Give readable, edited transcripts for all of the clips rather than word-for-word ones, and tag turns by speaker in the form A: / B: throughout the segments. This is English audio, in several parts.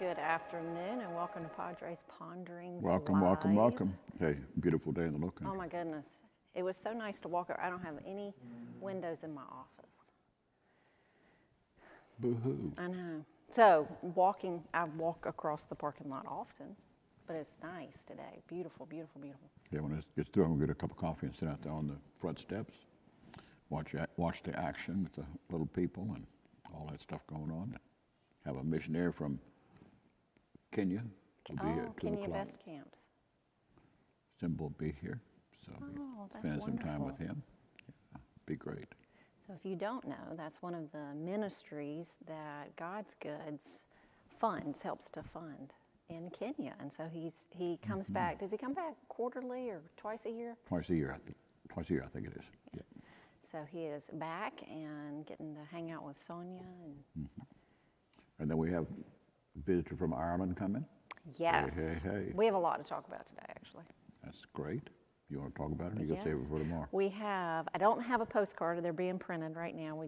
A: Good afternoon and welcome to Padre's Ponderings
B: Welcome,
A: Live.
B: welcome, welcome. Hey, beautiful day in the local.
A: Oh my goodness. It was so nice to walk. I don't have any windows in my office.
B: Boo-hoo.
A: I know. So I walk across the parking lot often, but it's nice today. Beautiful, beautiful, beautiful.
B: Yeah, when it gets through, I'm gonna get a cup of coffee and sit out there on the front steps. Watch the action with the little people and all that stuff going on. Have a missionary from Kenya will be here at 2
A: Kenya
B: o'clock.
A: Best Camps.
B: Simba will be here, so
A: That's
B: spend some time
A: wonderful.
B: with him. Yeah, be great.
A: So if you don't know, that's one of the ministries that God's Goods helps to fund in Kenya. And so he comes back. Does he come back quarterly or twice a year?
B: Twice a year, I think it is. Yeah.
A: So he is back and getting to hang out with Sonia.
B: And then we have a visitor from Ireland coming.
A: Yes.
B: Hey.
A: We have a lot to talk about today, actually.
B: That's great. You want to talk about it? Or you gonna save it for tomorrow?
A: I don't have a postcard. They're being printed right now.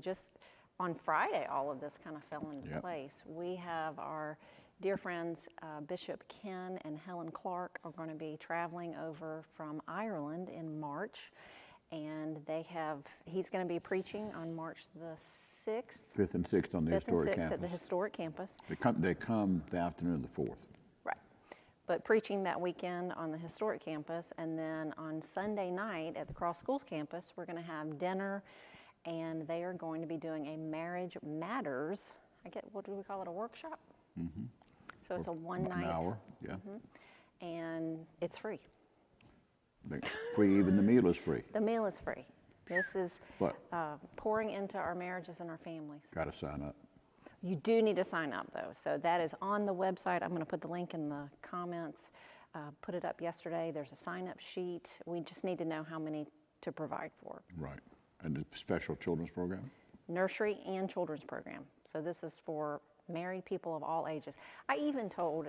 A: On Friday, all of this kind of fell into place. We have our dear friends, Bishop Ken and Helen Clark are going to be traveling over from Ireland in March. And he's going to be preaching on March the 6th.
B: 5th and 6th on the historic campus.
A: At the historic campus.
B: They come the afternoon of the 4th.
A: Right. But preaching that weekend on the historic campus, and then on Sunday night at the Cross Schools campus, we're going to have dinner, and they are going to be doing a Marriage Matters, what do we call it, a workshop? Mm-hmm. So it's a one-night.
B: An hour, yeah.
A: Mm-hmm. And it's free.
B: Free, even the meal is free.
A: The meal is free. This is pouring into our marriages and our families.
B: Got to sign up.
A: You do need to sign up, though. So that is on the website. I'm going to put the link in the comments. Put it up yesterday. There's a sign-up sheet. We just need to know how many to provide for.
B: Right. And the special children's program?
A: Nursery and children's program. So this is for married people of all ages. I even told...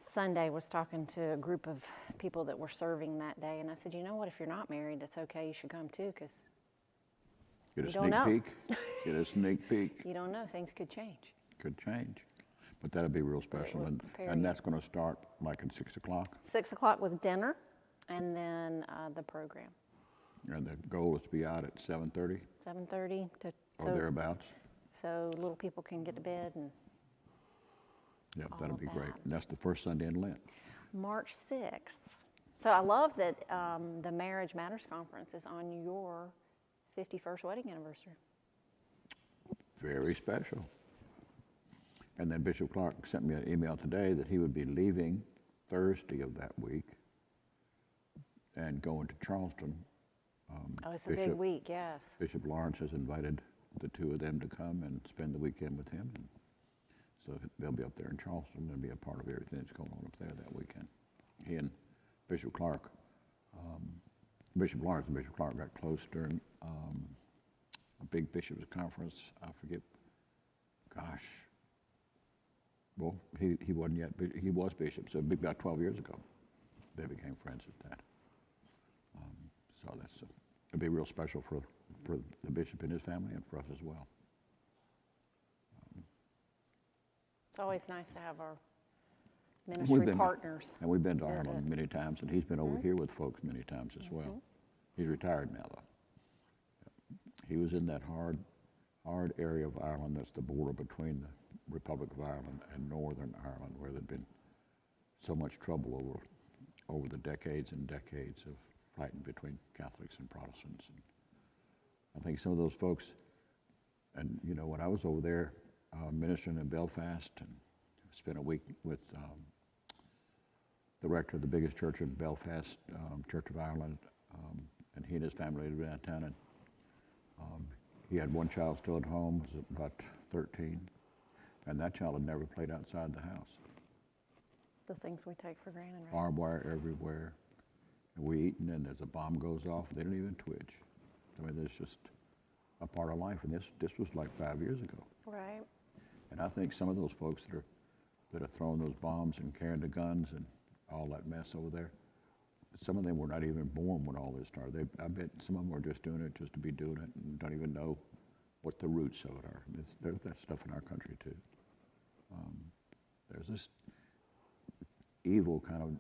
A: Sunday was talking to a group of people that were serving that day, and I said, you know what, if you're not married, it's okay, you should come too, because
B: you don't know. Peek. Get a sneak peek.
A: You don't know, things could change.
B: Could change. But that'll be real special, and that's going to start like at 6 o'clock?
A: 6 o'clock with dinner, and then the program.
B: And the goal is to be out at 7:30?
A: 7:30.
B: Or thereabouts.
A: So little people can get to bed and...
B: Yeah, that'll be great. And that's the first Sunday in Lent.
A: March 6th. So I love that the Marriage Matters Conference is on your 51st wedding anniversary.
B: Very special. And then Bishop Clark sent me an email today that he would be leaving Thursday of that week and going to Charleston.
A: It's a big week, yes.
B: Bishop Lawrence has invited the two of them to come and spend the weekend with him. So they'll be up there in Charleston and be a part of everything that's going on up there that weekend. He and Bishop Clark, Bishop Lawrence and Bishop Clark got close during a big bishops' conference. I forget, well, he wasn't yet, he was bishop, so about 12 years ago. They became friends at that. So it'll be real special for the bishop and his family and for us as well.
A: It's always nice to have our ministry partners.
B: And we've been to Ireland many times, and he's been over here with folks many times as well. He's retired now, though. He was in that hard area of Ireland that's the border between the Republic of Ireland and Northern Ireland, where there'd been so much trouble over the decades and decades of fighting between Catholics and Protestants. And I think some of those folks, and you know, when I was over there, ministering in Belfast, and spent a week with the rector of the biggest church in Belfast, Church of Ireland, and he and his family lived downtown. And he had one child still at home, was about 13, and that child had never played outside the house.
A: The things we take for granted, right?
B: Barbed wire everywhere, and we eating, and as a bomb goes off, they don't even twitch. I mean, it's just a part of life, and this was like 5 years ago.
A: Right.
B: And I think some of those folks that are throwing those bombs and carrying the guns and all that mess over there, some of them were not even born when all this started. I bet some of them were just doing it just to be doing it and don't even know what the roots of it are. There's that stuff in our country too. There's this evil kind of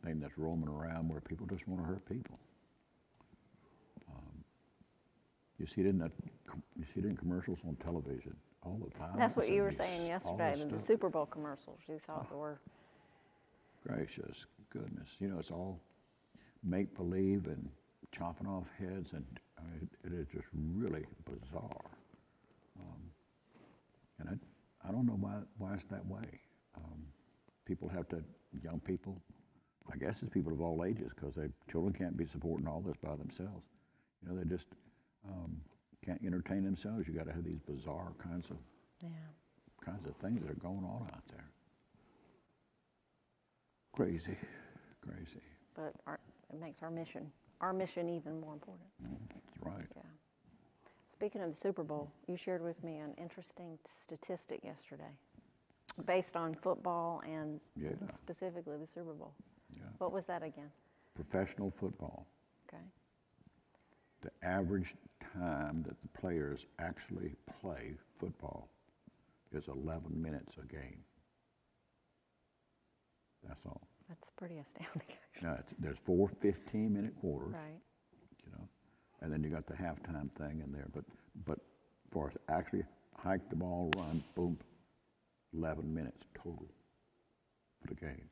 B: thing that's roaming around where people just want to hurt people. You see it in commercials on television all the time.
A: That's what you were saying yesterday, the
B: stuff.
A: Super Bowl commercials you thought were.
B: Gracious goodness. You know, it's all make-believe and chopping off heads, and I mean, it is just really bizarre. And I don't know why it's that way. People have to, young people, I guess it's people of all ages, because children can't be supporting all this by themselves. You know, they just can't entertain themselves. You got to have these bizarre kinds of things that are going on out there. Crazy.
A: But it makes our mission even more important.
B: That's right.
A: Yeah. Speaking of the Super Bowl, you shared with me an interesting statistic yesterday, based on football and specifically the Super Bowl.
B: Yeah.
A: What was that again?
B: Professional football.
A: Okay.
B: The average time that the players actually play football is 11 minutes a game. That's all.
A: That's pretty astounding.
B: Now, there's 4 15-minute quarters,
A: Right.
B: you know, and then you got the halftime thing in there. But for us to actually hike the ball, run, boom, 11 minutes total for the game.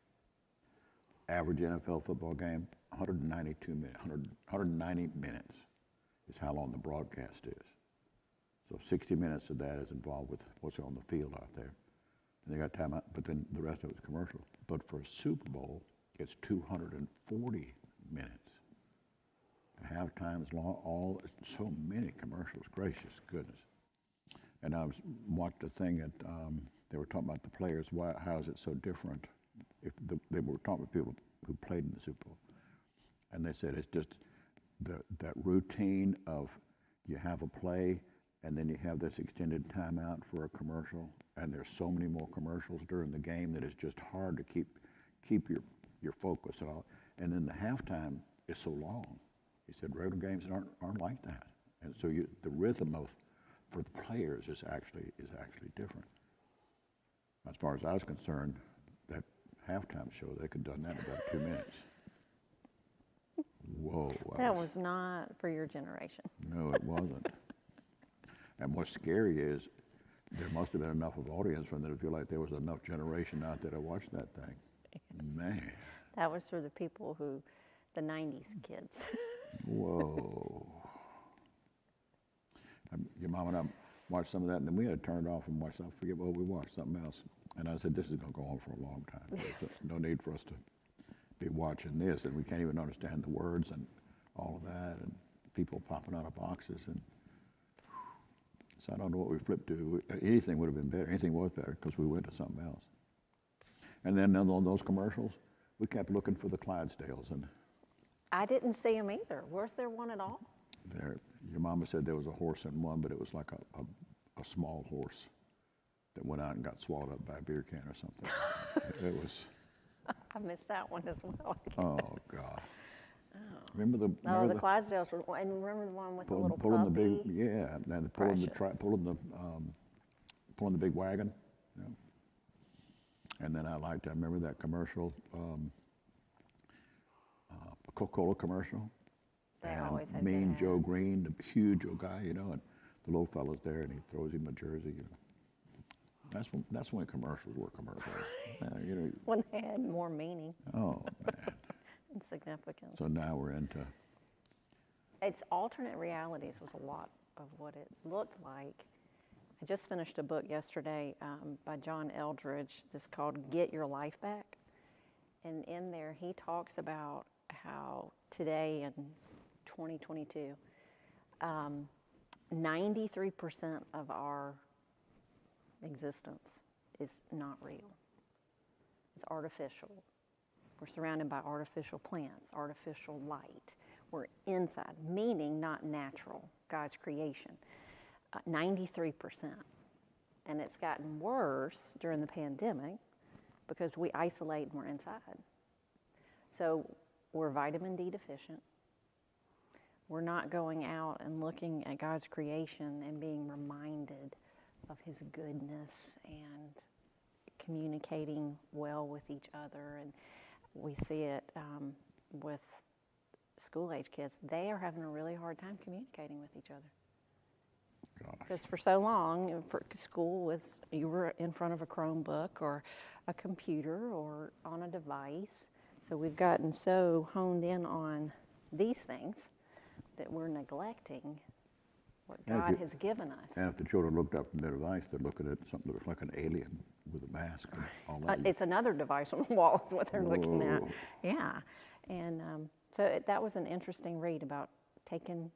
B: Average NFL football game, 192 minutes, 190 minutes is how long the broadcast is. So 60 minutes of that is involved with what's on the field out there. And they got time out, but then the rest of it's commercial. But for a Super Bowl, it's 240 minutes. The halftime's long, so many commercials, gracious goodness. And I watched a thing that they were talking about the players, how is it so different? They were talking with people who played in the Super Bowl. And they said it's just that routine of you have a play and then you have this extended timeout for a commercial, and there's so many more commercials during the game that it's just hard to keep your focus and all. And then the halftime is so long. He said regular games aren't like that. And so the rhythm for the players is actually different. As far as I was concerned, that halftime show, they could have done that in about 2 minutes. Whoa.
A: That was not for your generation.
B: No, it wasn't. And what's scary is there must have been enough of audience for them to feel like there was enough generation out there to watch that thing. Yes. Man.
A: That was for the people the 90s kids.
B: Whoa. Your mom and I watched some of that, and then we had to turn it off and watch, I forget what we watched, something else. And I said, this is going to go on for a long time.
A: Yes.
B: There's no need for us to be watching this, and we can't even understand the words and all of that, and people popping out of boxes. And so I don't know what we flipped to. Anything would have been better. Anything was better because we went to something else. And then on those commercials, we kept looking for the Clydesdales. And
A: I didn't see them either. Was there one at all?
B: Your mama said there was a horse in one, but it was like a small horse that went out and got swallowed up by a beer can or something. It was.
A: I missed that one as well.
B: Oh God.
A: Oh.
B: Remember the
A: Clydesdales were, and remember the one with the little
B: pulling
A: puppy?
B: the big, yeah, and pulling the big wagon. You know. And then I remember that commercial, a Coca-Cola commercial.
A: They
B: and
A: always had
B: Mean
A: good
B: Joe
A: ads.
B: Green, the huge old guy, you know, and the little fella's there, and he throws him a jersey. You know. That's when commercials were commercials. You know.
A: When they had more meaning
B: Oh man.
A: and significance.
B: So now we're into.
A: It's alternate realities was a lot of what it looked like. I just finished a book yesterday by John Eldridge. This called Get Your Life Back. And in there, he talks about how today in 2022, 93% of our existence is not real. It's artificial. We're surrounded by artificial plants, artificial light. We're inside, meaning not natural, God's creation. 93%. And it's gotten worse during the pandemic because we isolate and we're inside. So we're vitamin D deficient. We're not going out and looking at God's creation and being reminded of His goodness and communicating well with each other. And we see it with school-age kids. They are having a really hard time communicating with each other. Because for so long, school was you were in front of a Chromebook or a computer or on a device. So we've gotten so honed in on these things that we're neglecting what God has given us.
B: And if the children looked up from their device, they're looking at something that looks like an alien with a mask and all that.
A: It's another device on the wall is what they're looking at. Yeah. And so that was an interesting read about taking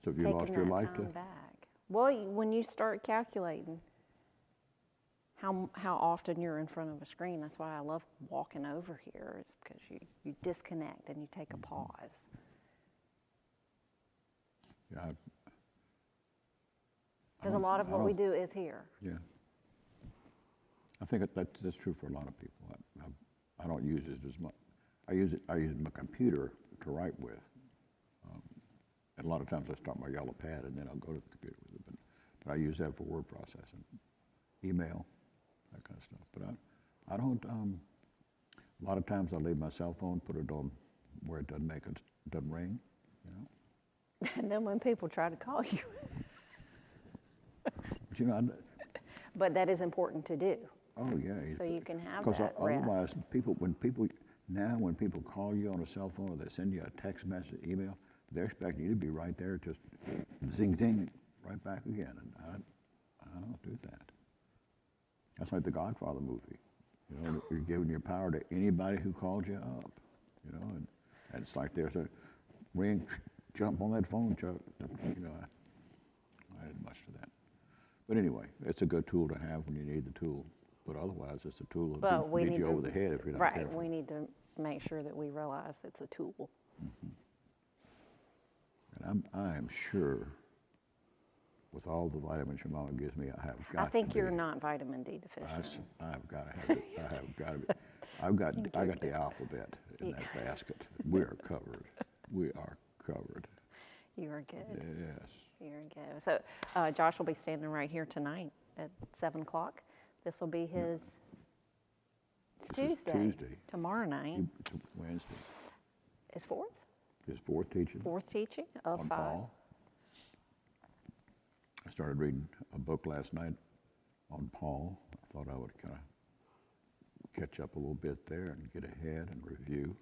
B: So have you lost your life to?
A: Back. Well, when you start calculating how often you're in front of a screen, that's why I love walking over here, is because you disconnect and you take a pause.
B: Yeah.
A: Because a lot of what we do is here.
B: Yeah. I think that's true for a lot of people. I don't use it as much. I use my computer to write with. And a lot of times I start my yellow pad and then I'll go to the computer with it. But I use that for word processing, email, that kind of stuff. But I don't, a lot of times I leave my cell phone, put it on where it doesn't ring, you know.
A: And then when people try to call you.
B: But you know,
A: but that is important to do.
B: Oh yeah.
A: So you can have
B: that
A: rest.
B: Otherwise, when people call you on a cell phone or they send you a text message, email, they're expecting you to be right there, just zing, zing, right back again. And I don't do that. That's like the Godfather movie. You know, you're giving your power to anybody who calls you up. You know, and it's like there's a ring, jump on that phone, Chuck. You know, I didn't much to that. But anyway, it's a good tool to have when you need the tool. But otherwise, it's a tool that beats you over the head if you're not careful.
A: Right, we need to make sure that we realize it's a tool.
B: Mm-hmm. And I am sure, with all the vitamins your mama gives me, I think
A: you're not vitamin D deficient.
B: I've got to have it. I have got to be. I got the alphabet in that basket. We are covered. We are covered.
A: You are good.
B: Yes.
A: You're good. So Josh will be standing right here tonight at 7 o'clock. This will be his. It's Tuesday. Tomorrow night.
B: Wednesday.
A: His fourth.
B: His fourth teaching.
A: Fourth teaching of
B: on
A: 5.
B: Paul. I started reading a book last night on Paul. I thought I would kind of catch up a little bit there and get ahead and review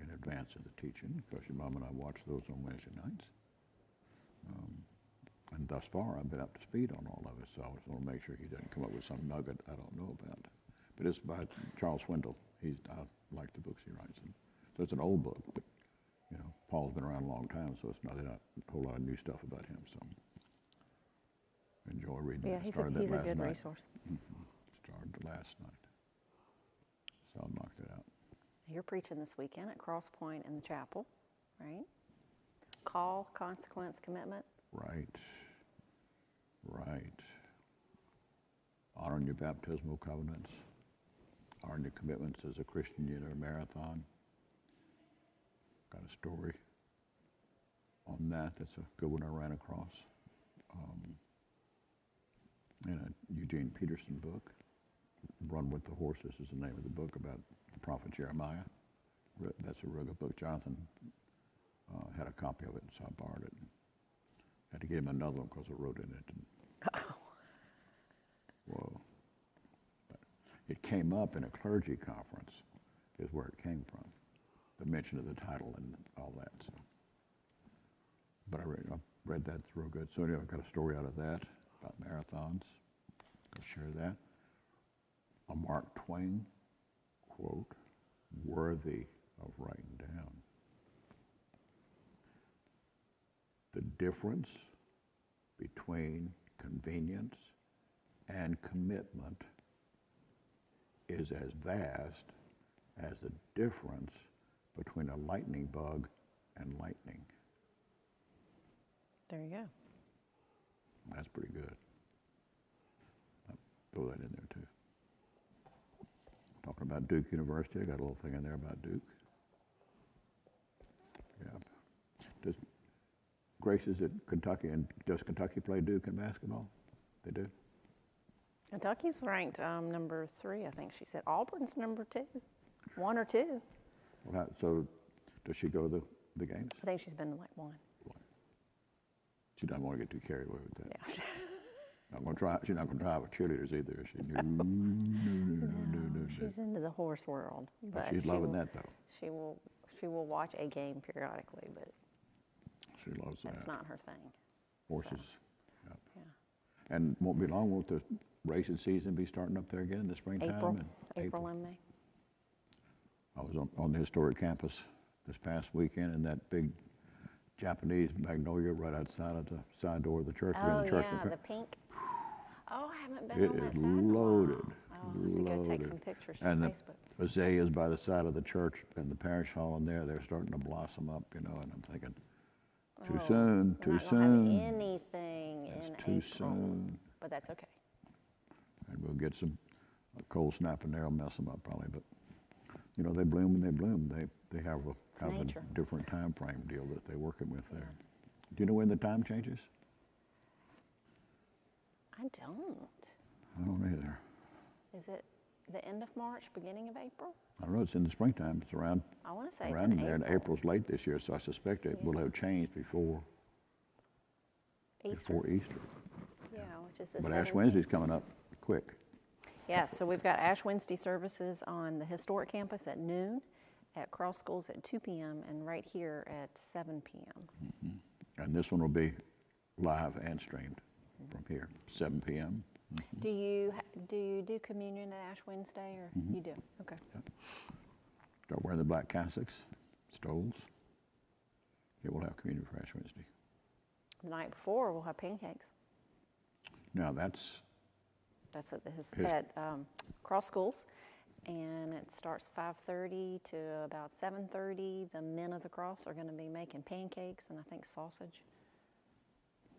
B: in advance of the teaching, because your mom and I watch those on Wednesday nights. And thus far, I've been up to speed on all of it, so I just want to make sure he doesn't come up with some nugget I don't know about. But it's by Charles Swindoll. I like the books he writes. And so it's an old book, but you know, Paul's been around a long time, so it's not a whole lot of new stuff about him. So enjoy reading.
A: Yeah, he's a good resource.
B: Mm-hmm. Started it last night, so I'll knock that out.
A: You're preaching this weekend at Cross Point in the chapel, right? Call, consequence, commitment.
B: Right. Honoring your baptismal covenants, honoring your commitments as a Christian in a marathon. Got a story on that. That's a good one I ran across. In a Eugene Peterson book. Run with the Horses is the name of the book about the prophet Jeremiah. That's a real good book. Jonathan had a copy of it, so I borrowed it. Had to get him another one because I wrote in it. Whoa. But it came up in a clergy conference, is where it came from. The mention of the title and all that. So. But I read that, it's real good. So anyway, I got a story out of that about marathons. I'll share that. A Mark Twain quote, worthy of writing down. The difference between convenience and commitment is as vast as the difference between a lightning bug and lightning.
A: There you go.
B: That's pretty good. I'll throw that in there too. Talking about Duke University, I got a little thing in there about Duke. Yeah. Grace is at Kentucky, and does Kentucky play Duke in basketball? They do?
A: Kentucky's ranked number 3, I think she said. Auburn's number 2, 1 or 2.
B: Well, so does she go to the games?
A: I think she's been to like 1.
B: She doesn't want to get too carried away with that.
A: Yeah.
B: She's not going to try with cheerleaders either, is she? No.
A: She's into the horse world.
B: But she's loving that, though.
A: She will watch a game periodically, but
B: She loves that.
A: that's not her thing.
B: Horses.
A: So,
B: Yep.
A: yeah.
B: And won't be long, won't the racing season be starting up there again in the springtime?
A: April and May.
B: I was on the historic campus this past weekend, and that big Japanese magnolia right outside of the side door of the church.
A: Oh,
B: the church
A: yeah, the pink. Oh, I haven't been
B: It
A: on that
B: is
A: side in a while.
B: loaded.
A: Oh, I'll have to go take some pictures for
B: And the
A: Facebook.
B: azaleas by the side of the church and the parish hall in there, they're starting to blossom up, and I'm thinking, too soon,
A: We're
B: too
A: not gonna have
B: soon.
A: anything in
B: It's too
A: April,
B: soon.
A: but that's okay.
B: And we'll get some cold snap in there, will mess them up probably, but they bloom when they bloom. They have a kind of
A: nature.
B: a different time frame deal that they're working with there. Do you know when the time changes?
A: I don't.
B: I don't either.
A: Is it the end of March, beginning of April?
B: I don't know. It's in the springtime. It's around
A: I want to say
B: around
A: it's in
B: there,
A: April.
B: and April's late this year, so I suspect it will have changed before
A: Easter.
B: Easter.
A: Yeah, which is the
B: But Ash
A: 17th.
B: Wednesday's coming up quick.
A: Yes, so we've got Ash Wednesday services on the historic campus at noon, at Cross Schools at 2 p.m., and right here at 7 p.m.
B: And this one will be live and streamed from here, 7 p.m.
A: Do you do communion at Ash Wednesday, or you do? Okay.
B: Start wearing the black cassocks, stoles. Yeah, we'll have communion for Ash Wednesday.
A: The night before, we'll have pancakes.
B: Now that's
A: That's at Cross Schools, and it starts 5:30 to about 7:30. The men of the cross are going to be making pancakes and I think sausage.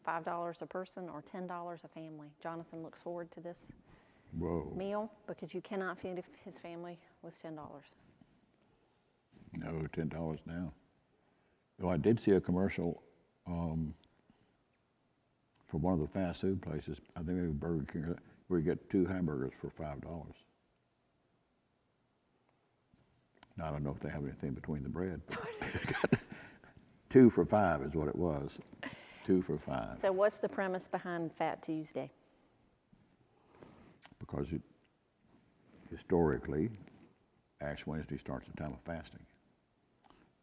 A: $5 a person or $10 a family. Jonathan looks forward to this meal because you cannot feed his family with $10.
B: No, $10 now. Though I did see a commercial for one of the fast food places, I think maybe Burger King, where you get 2 hamburgers for $5. Now, I don't know if they have anything between the bread. 2 for $5 is what it was. 2 for $5.
A: So what's the premise behind Fat Tuesday?
B: Because historically, Ash Wednesday starts the time of fasting.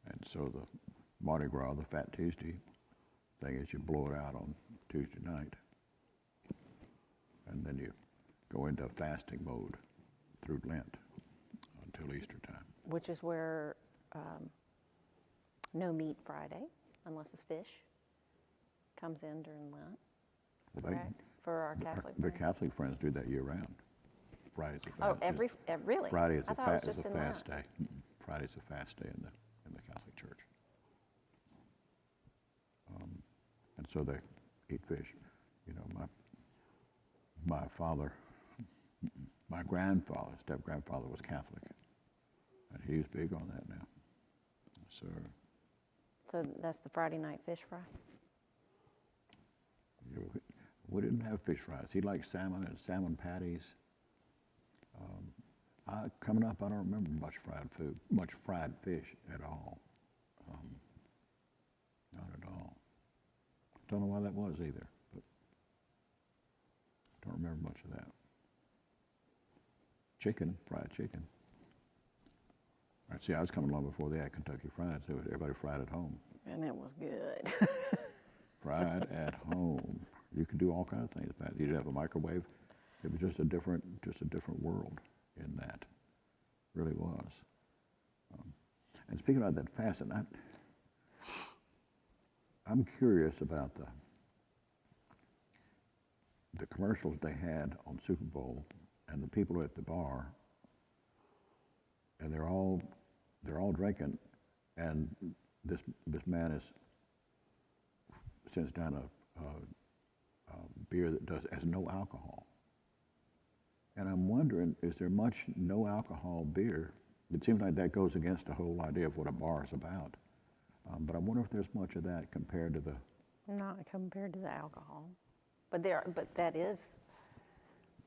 B: And so the Mardi Gras, the Fat Tuesday thing is you blow it out on Tuesday night. And then you go into fasting mode through Lent until Easter time.
A: Which is where no meat Friday, unless it's fish, comes in during Lent.
B: Well,
A: Correct? For our Catholic
B: the
A: friends.
B: Catholic friends do that year round. Friday's a fast.
A: Really?
B: Friday is
A: I
B: a,
A: thought it was
B: is
A: just
B: a
A: in
B: fast
A: Lent.
B: day. Friday's a fast day in the Catholic Church. And so they eat fish. My father, my grandfather, step-grandfather was Catholic. And he's big on that now.
A: So that's the Friday night fish fry?
B: We didn't have fish fries. He liked salmon and salmon patties. Coming up, I don't remember much fried fish at all. Not at all. Don't know why that was either, but don't remember much of that. Fried chicken. See, I was coming along before they had Kentucky Fried, so everybody fried at home.
A: And it was good.
B: Fried at home. You could do all kinds of things. You didn't have a microwave. It was just a different world in that. Really was. And speaking about that fasting, I'm curious about the commercials they had on Super Bowl and the people at the bar, and they're all drinking, and this man sends down a beer that has no alcohol. And I'm wondering, is there much no alcohol beer? It seems like that goes against the whole idea of what a bar is about. But I wonder if there's much of that compared to the...
A: Not compared to the alcohol. But that is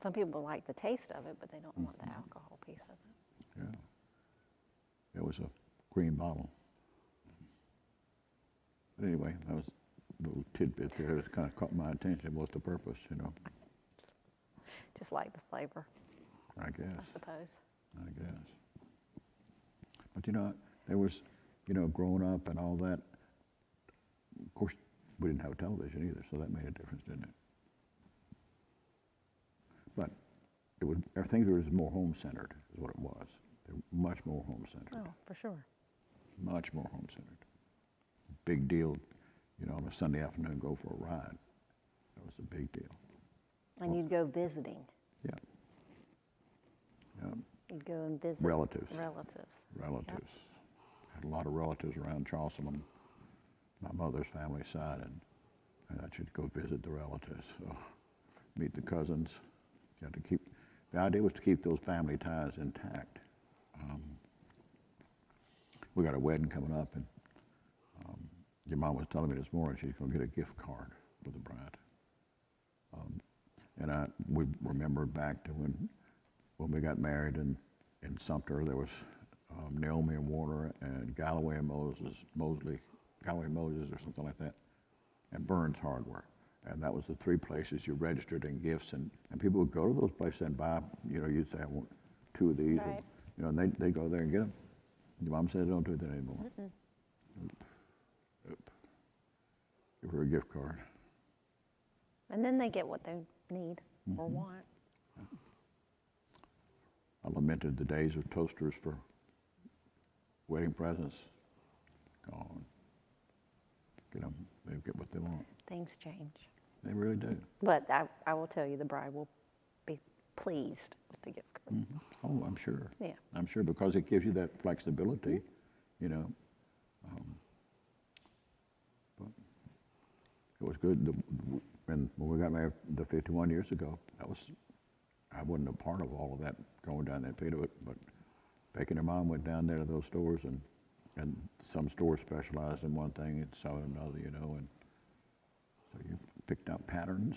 A: Some people like the taste of it, but they don't want the alcohol piece of it.
B: Yeah. It was a green bottle. But anyway, that was a little tidbit there that kind of caught my attention. What's the purpose, you know?
A: Just like the flavor,
B: I guess.
A: I suppose.
B: I guess. But you know, there was, you know, growing up and all that. Of course, we didn't have television either, so that made a difference, didn't it? But it was, everything was more home-centered, is what it was. They were much more home-centered.
A: Oh, for sure.
B: Much more home-centered. Big deal, you know, on a Sunday afternoon, go for a ride. That was a big deal.
A: And you'd go visiting.
B: Yeah. Yeah.
A: You'd go and visit
B: Relatives.
A: Relatives.
B: Relatives.
A: Yep.
B: Had a lot of relatives around Charleston on my mother's family side, and I should go visit the relatives, meet the cousins. You had to keep. The idea was to keep those family ties intact. We got a wedding coming up, and your mom was telling me this morning she's going to get a gift card for the bride. And we remembered back to when we got married in Sumter. There was Naomi and Warner and Galloway and Mosley, Galloway Moses or something like that, and Burns Hardware. And that was the three places you registered in gifts, and people would go to those places and buy, you know, you'd say, I want 2 of these,
A: Right.
B: and, you know, and they'd go there and get them. Your mom said, don't do that anymore. Oop. Give her a gift card.
A: And then they get what they need or want.
B: I lamented the days of toasters for wedding presents. Gone. Get them, they get what they want.
A: Things change.
B: They really do.
A: But I will tell you, the bride will be pleased with the gift card.
B: Oh, I'm sure.
A: Yeah.
B: I'm sure, because it gives you that flexibility, you know. But it was good. When we got married 51 years ago, I wasn't a part of all of that going down that pit of it, but Becky and her mom went down there to those stores, and some stores specialized in one thing and some in another, you know, and so you picked out patterns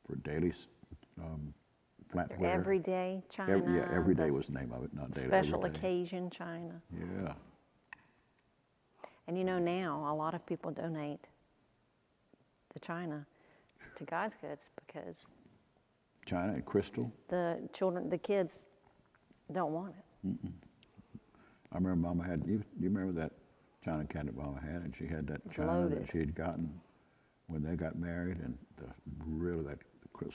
B: for daily flatware.
A: Everyday china.
B: Every day was the name of it, not daily.
A: Special occasion china.
B: Yeah.
A: And you know, now a lot of people donate the china to God's Goods because
B: China and crystal.
A: the kids don't want it.
B: I remember Mama had, you remember that china cabinet Mama had, and she had that china
A: Loaded.
B: that she had gotten when they got married, and that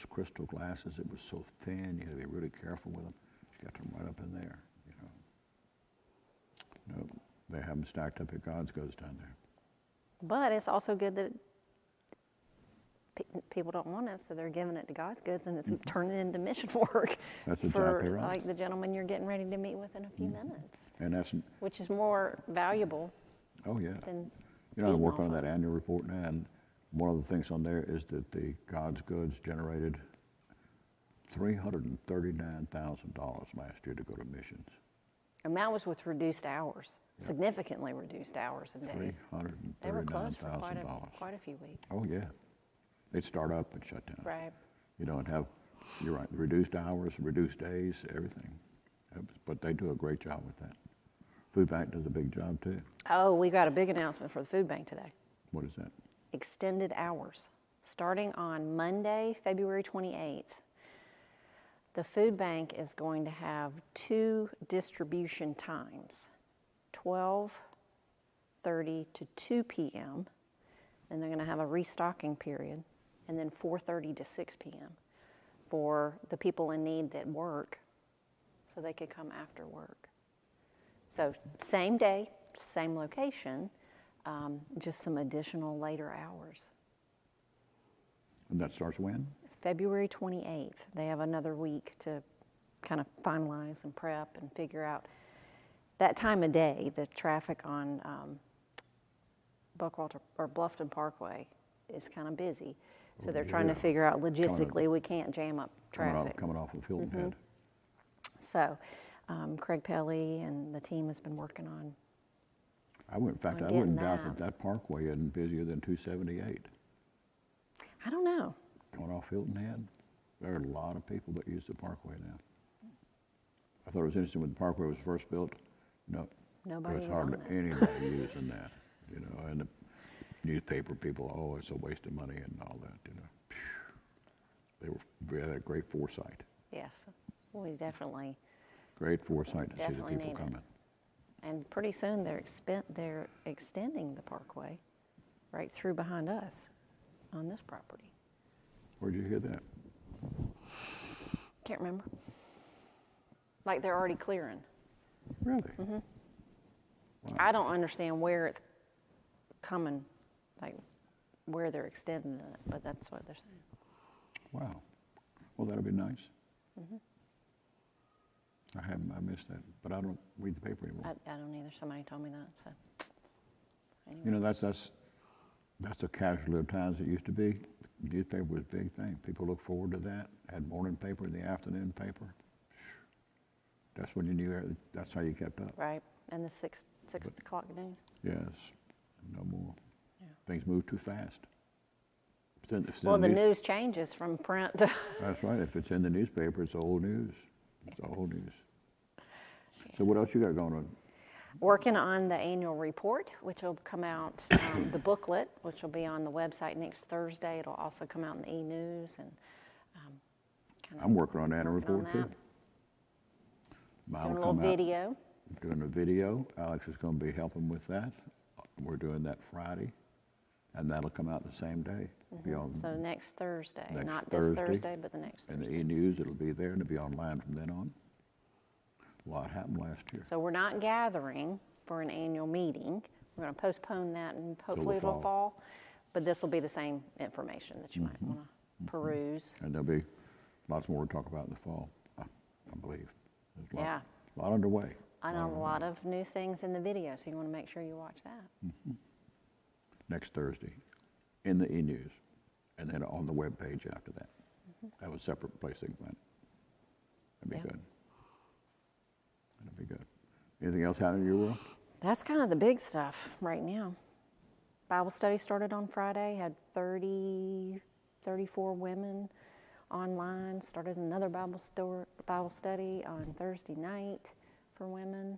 B: crystal glasses, it was so thin, you had to be really careful with them. She got them right up in there, you know. No, they have them stacked up at God's Goods down there.
A: But it's also good that people don't want it, so they're giving it to God's Goods, and it's turning into mission work.
B: That's
A: for,
B: exactly right.
A: like the gentleman you're getting ready to meet with in a few minutes,
B: And that's,
A: which is more valuable
B: oh yeah.
A: than
B: You know, I'm
A: eating
B: working on
A: off of
B: that annual report now, and one of the things on there is that the God's Goods generated $339,000 last year to go to missions.
A: And that was with reduced hours, significantly reduced hours and days. They were closed for quite a few weeks.
B: Oh yeah, they'd start up and shut down.
A: Right.
B: You know, and have, you're right, reduced hours, reduced days, everything. But they do a great job with that. Food Bank does a big job too.
A: Oh, we got a big announcement for the food bank today.
B: What is that?
A: Extended hours. Starting on Monday, February 28th, the food bank is going to have 2 distribution times, 12:30 to 2 p.m., and they're going to have a restocking period, and then 4:30 to 6 p.m. for the people in need that work, so they could come after work. So same day, same location, just some additional later hours.
B: And that starts when?
A: February 28th. They have another week to kind of finalize and prep and figure out that time of day. The traffic on Buckwalter or Bluffton Parkway is kind of busy. So they're trying to figure out logistically, we can't jam up traffic.
B: Coming off of Hilton Head.
A: So Craig Pelly and the team has been working on
B: I wouldn't
A: getting
B: doubt
A: that.
B: that Parkway isn't busier than 278.
A: I don't know.
B: Going off Hilton Head. There are a lot of people that use the Parkway now. I thought it was interesting when the Parkway was first built. No,
A: Nobody
B: there's
A: was
B: hardly
A: on it.
B: anybody using that. You know, and the newspaper people, oh, it's a waste of money and all that. You know, they had great foresight.
A: Yes, we definitely.
B: Great foresight to see the
A: Definitely
B: people
A: need it.
B: coming.
A: And pretty soon they're extending the Parkway right through behind us on this property.
B: Where'd you hear that?
A: Can't remember. Like they're already clearing.
B: Really?
A: Mm-hmm.
B: Wow.
A: I don't understand where it's coming, like where they're extending it, but that's what they're saying.
B: Wow. Well, that'll be nice.
A: Mm-hmm.
B: I missed that, but I don't read the paper anymore.
A: I don't either. Somebody told me that. So anyway.
B: You know, that's a casualty of times it used to be. The newspaper was a big thing. People looked forward to that. Had morning paper, the afternoon paper. That's when you knew. That's how you kept up.
A: Right, and the six o'clock news.
B: Yes, no more.
A: Yeah.
B: Things move too fast.
A: Well, the news changes from print to.
B: That's right. If it's in the newspaper, it's old news. It's old news. So what else you got going on?
A: Working on the annual report, which will come out, the booklet, which will be on the website next Thursday. It'll also come out in the ENews and kind of.
B: I'm working on that
A: working
B: report
A: on
B: too.
A: that.
B: Mine
A: Doing a
B: will
A: little
B: come out.
A: video.
B: Doing a video. Alex is going to be helping with that. We're doing that Friday, and that'll come out the same day. Be on
A: So next Thursday,
B: next
A: not
B: Thursday,
A: this Thursday, but the next
B: in the
A: Thursday.
B: ENews. It'll be there, and it'll be online from then on. A lot happened last year.
A: So we're not gathering for an annual meeting. We're going to postpone that, and hopefully
B: the
A: it'll fall. But this will be the same information that you might want to peruse.
B: And there'll be lots more to talk about in the fall, I believe. There's
A: Yeah.
B: A lot underway.
A: I know a lot of new things in the video, so you want to make sure you watch that.
B: Next Thursday in the ENews, and then on the web page after that. Have a separate place they can find it. That'd be
A: Yeah.
B: good. That'd be good. Anything else happening in your world?
A: That's kind of the big stuff right now. Bible study started on Friday, had 34 women online, started another Bible study on Thursday night for women,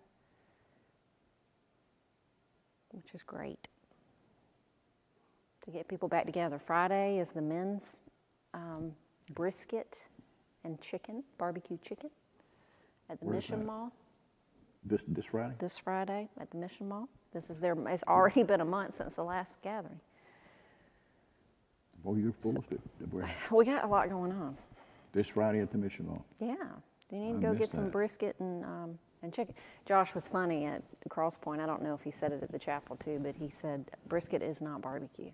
A: which is great. To get people back together. Friday is the men's brisket and chicken, barbecue chicken at the
B: Where's
A: Mission
B: that?
A: Mall.
B: This Friday?
A: This Friday at the Mission Mall. It's already been a month since the last gathering.
B: Well, you're full of it.
A: We got a lot going on.
B: This Friday at the Mission Hall.
A: Yeah, you need to
B: I
A: go get
B: missed
A: some
B: that.
A: brisket and chicken. Josh was funny at Cross Point. I don't know if he said it at the chapel too, but he said brisket is not barbecue.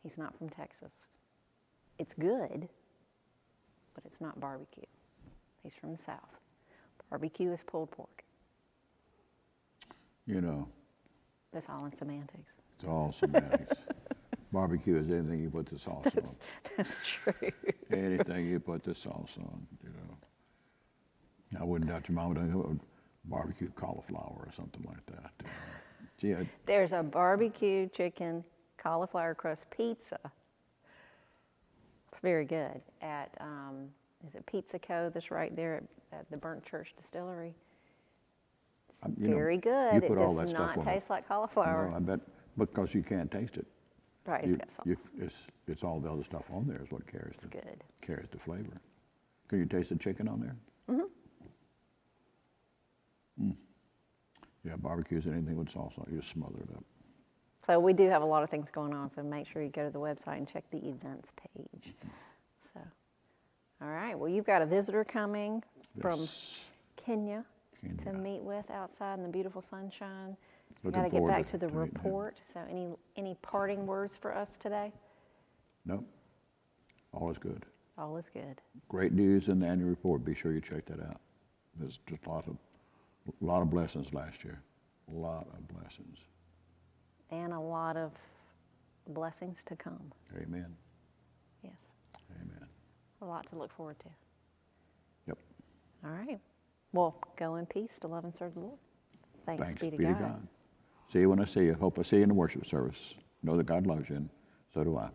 A: He's not from Texas. It's good, but it's not barbecue. He's from the South. Barbecue is pulled pork.
B: You know,
A: That's all in semantics.
B: it's all semantics. Barbecue is anything you put the sauce on.
A: That's true.
B: Anything you put the sauce on, you know. I wouldn't doubt your mama doing barbecue cauliflower or something like that. Gee,
A: There's a barbecue chicken cauliflower crust pizza. It's very good at, is it Pizza Co. that's right there at the Burnt Church Distillery? It's
B: you know,
A: very good.
B: you
A: It
B: put all
A: does
B: that stuff
A: not
B: on it.
A: taste like cauliflower.
B: No, I bet, because you can't taste it.
A: Right, it's got sauce.
B: It's all the other stuff on there is what carries
A: It's good.
B: carries the flavor. Can you taste the chicken on there? Yeah, barbecue is anything with sauce on it. You just smother it up.
A: So we do have a lot of things going on, so make sure you go to the website and check the events page. So, all right, well, you've got a visitor coming from
B: Yes.
A: Kenya to
B: Kenya.
A: meet with outside in the beautiful sunshine.
B: Looking
A: Got to get
B: forward
A: back to the
B: meeting him.
A: report. So any parting words for us today?
B: Nope. All is good.
A: All is good.
B: Great news in the annual report. Be sure you check that out. There's just a lot of blessings last year. A lot of blessings.
A: And a lot of blessings to come.
B: Amen.
A: Yes.
B: Amen.
A: A lot to look forward to.
B: Yep.
A: All right. Well, go in peace to love and serve the Lord. Thanks be to God.
B: See you when I see you. Hope I see you in the worship service. Know that God loves you, and so do I.